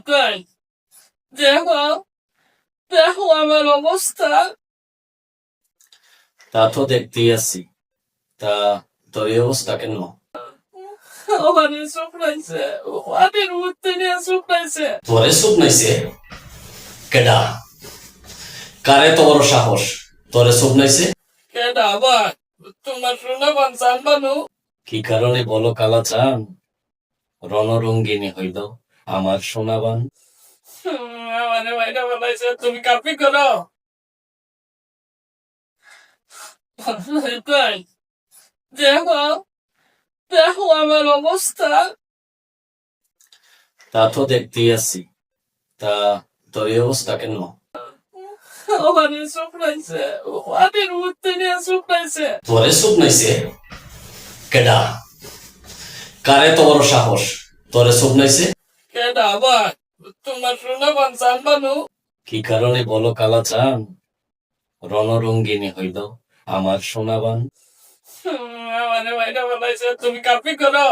তাই দেখো দেখো আমার অবস্থা। তা তো দেখতেই আছি। তা তোর এই অবস্থা কেন? আমারে শুকনাইছে, ওদের উঠতে নিয়ে শুকনাইছে। তোরে সুপ নাইছে? কেডা? কারে তো বড় সাহস তোরে সুপ নাইছে? কেডা আবার? তোমার শোনা বানসান বানু। কি কারণে বলো কালাচান? রণরঙ্গিনী হইল আমার সোনাবান। আমারে বাইরে বলাইছে, তুমি কাপি করো। তাই দেখো দেখো আমার অবস্থা। তা তো দেখতেই আছি। তা তোর এই অবস্থা কেন? আমারে শুকনাইছে, ওদের উঠতে নিয়ে শুকনাইছে। তোরে সুপ নাইছে? কেডা? কারে তো বড় সাহস তোরে সুপ নাইছে? কেডা আবার? তোমার শোনা বানসান বানু। কি কারণে বলো কালাচান? রণরঙ্গিনী হইল আমার সোনাবান। আমারে বাইরে বলাইছে, তুমি কাপি করো।